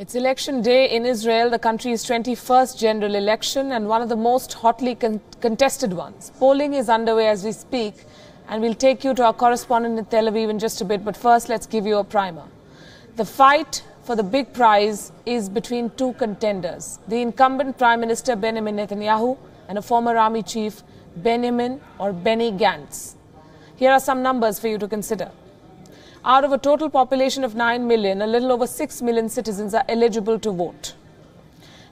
It's election day in Israel, the country's 21st general election and one of the most hotly contested ones. Polling is underway as we speak, and we'll take you to our correspondent in Tel Aviv in just a bit. But first, let's give you a primer. The fight for the big prize is between two contenders, the incumbent Prime Minister Benjamin Netanyahu and a former army chief, Benny Gantz. Here are some numbers for you to consider. Out of a total population of 9 million, a little over 6 million citizens are eligible to vote.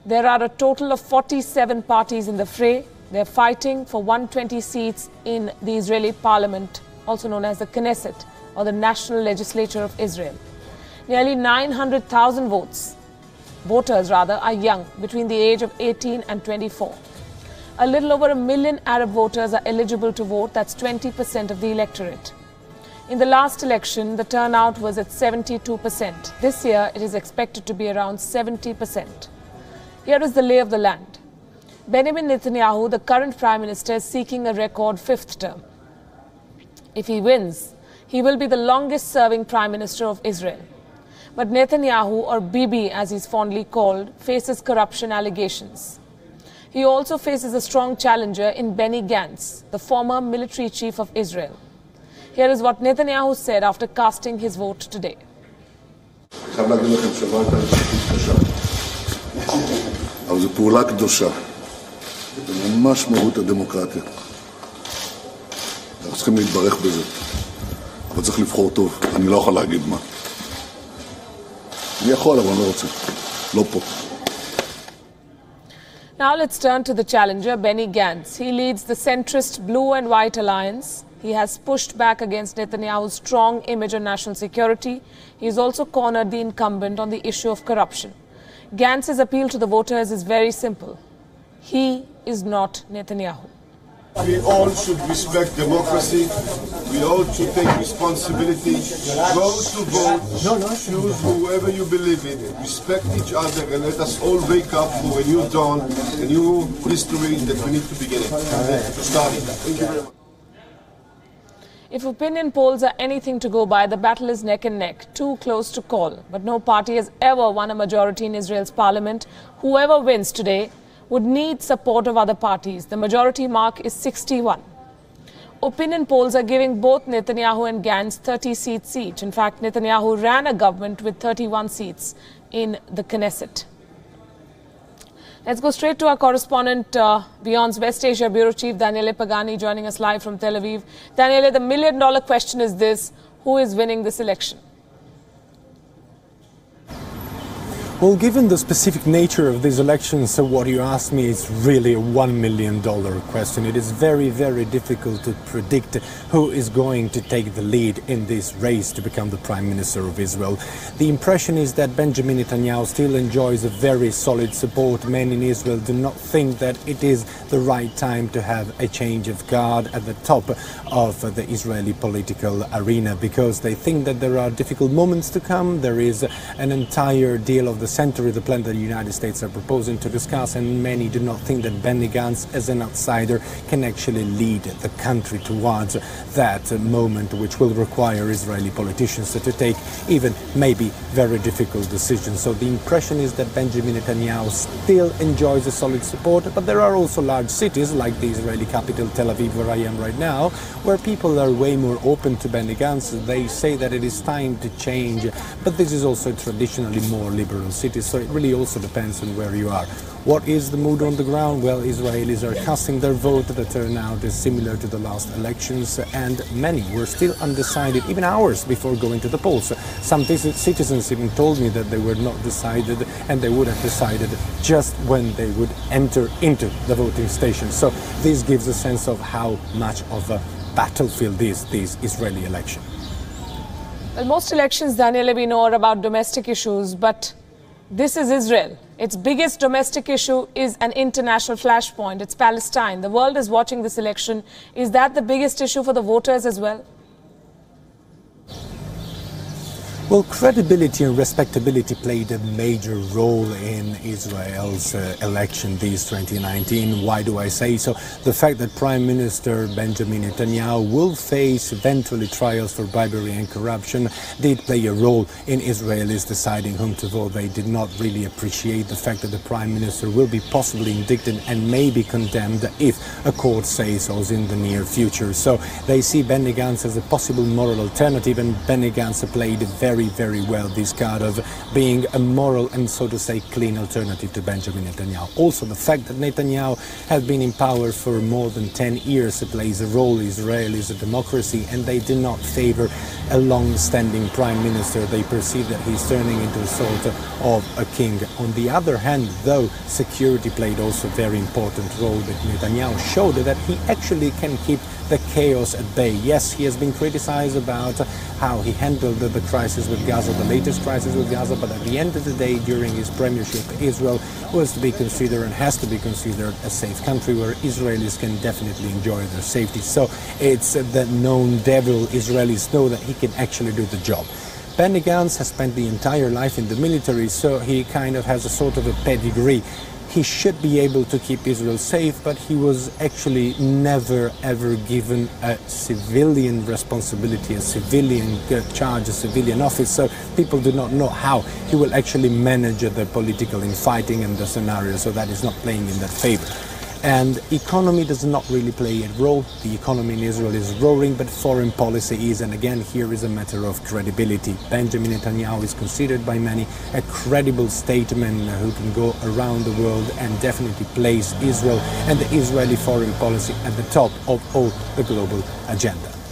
There are a total of 47 parties in the fray. They're fighting for 120 seats in the Israeli parliament, also known as the Knesset, or the National Legislature of Israel. Nearly 900,000 voters are young, between the age of 18 and 24. A little over 1 million Arab voters are eligible to vote. That's 20% of the electorate. In the last election, the turnout was at 72%. This year, it is expected to be around 70%. Here is the lay of the land. Benjamin Netanyahu, the current Prime Minister, is seeking a record 5th term. If he wins, he will be the longest-serving Prime Minister of Israel. But Netanyahu, or Bibi as he's fondly called, faces corruption allegations. He also faces a strong challenger in Benny Gantz, the former military chief of Israel. Here is what Netanyahu said after casting his vote today. אבל זו פעולה קדושה. זה ממש מהות הדמוקרטיה. אנחנו צריכים להתברך בזה. אבל צריך לבחור טוב. אני לא יכול להגיד מה. אני יכול, אבל אני לא רוצה. לא פה. Now let's turn to the challenger, Benny Gantz. He leads the centrist Blue and White Alliance. He has pushed back against Netanyahu's strong image on national security. He has also cornered the incumbent on the issue of corruption. Gantz's appeal to the voters is very simple. He is not Netanyahu. We all should respect democracy. We all should take responsibility. Go to vote. Choose whoever you believe in. Respect each other and let us all wake up for a new dawn, a new history that we need to begin it. To start it. Thank you very much. If opinion polls are anything to go by, the battle is neck and neck, too close to call. But no party has ever won a majority in Israel's parliament. Whoever wins today would need support of other parties. The majority mark is 61. Opinion polls are giving both Netanyahu and Gantz 30 seats each. In fact, Netanyahu ran a government with 31 seats in the Knesset. Let's go straight to our correspondent, Beyond's West Asia Bureau Chief, Daniele Pagani, joining us live from Tel Aviv. Daniele, the million-dollar question is this: who is winning this election? Well, given the specific nature of these elections, so what you asked me is really a $1 million question. It is very, very difficult to predict who is going to take the lead in this race to become the Prime Minister of Israel. The impression is that Benjamin Netanyahu still enjoys a very solid support. Many in Israel do not think that it is the right time to have a change of guard at the top of the Israeli political arena, because they think that there are difficult moments to come. There is an entire deal of the century, the plan that the United States are proposing to discuss, and many do not think that Benny Gantz, as an outsider, can actually lead the country towards that moment, which will require Israeli politicians to take even maybe very difficult decisions. So the impression is that Benjamin Netanyahu still enjoys a solid support, but there are also large cities like the Israeli capital Tel Aviv, where I am right now, where people are way more open to Benny Gantz. They say that it is time to change, but this is also traditionally more liberal cities, so it really also depends on where you are. What is the mood on the ground? Well, Israelis are casting their vote. The turnout is similar to the last elections, and many were still undecided, even hours before going to the polls. Some citizens even told me that they were not decided, and they would have decided just when they would enter into the voting station. So this gives a sense of how much of a battlefield is this Israeli election. Well, most elections, Daniele, we know are about domestic issues, but this is Israel. Its biggest domestic issue is an international flashpoint. It's Palestine. The world is watching this election. Is that the biggest issue for the voters as well? Well, credibility and respectability played a major role in Israel's election this 2019. Why do I say so? The fact that Prime Minister Benjamin Netanyahu will face eventually trials for bribery and corruption did play a role in Israelis deciding whom to vote. They did not really appreciate the fact that the Prime Minister will be possibly indicted and may be condemned if a court says so in the near future. So they see Benny Gantz as a possible moral alternative, and Benny Gantz played very well this card of being a moral and, so to say, clean alternative to Benjamin Netanyahu. Also, the fact that Netanyahu has been in power for more than 10 years plays a role. Israel is a democracy, and they do not favor a long-standing prime minister. They perceive that he's turning into a sort of a king. On the other hand, though, security played also a very important role, but Netanyahu showed that he actually can keep the chaos at bay. Yes, he has been criticized about how he handled the crisis with Gaza, the latest crisis with Gaza, but at the end of the day, during his premiership, Israel was to be considered and has to be considered a safe country where Israelis can definitely enjoy their safety. So it's the known devil. Israelis know that he can actually do the job. Benny Gantz has spent the entire life in the military, so he kind of has a sort of a pedigree. He should be able to keep Israel safe, but he was actually never ever given a civilian responsibility, a civilian charge, a civilian office. So people do not know how he will actually manage the political infighting and the scenario. So that is not playing in that favor. And economy does not really play a role. The economy in Israel is roaring, but foreign policy is. And again, here is a matter of credibility. Benjamin Netanyahu is considered by many a credible statesman who can go around the world and definitely place Israel and the Israeli foreign policy at the top of all the global agenda.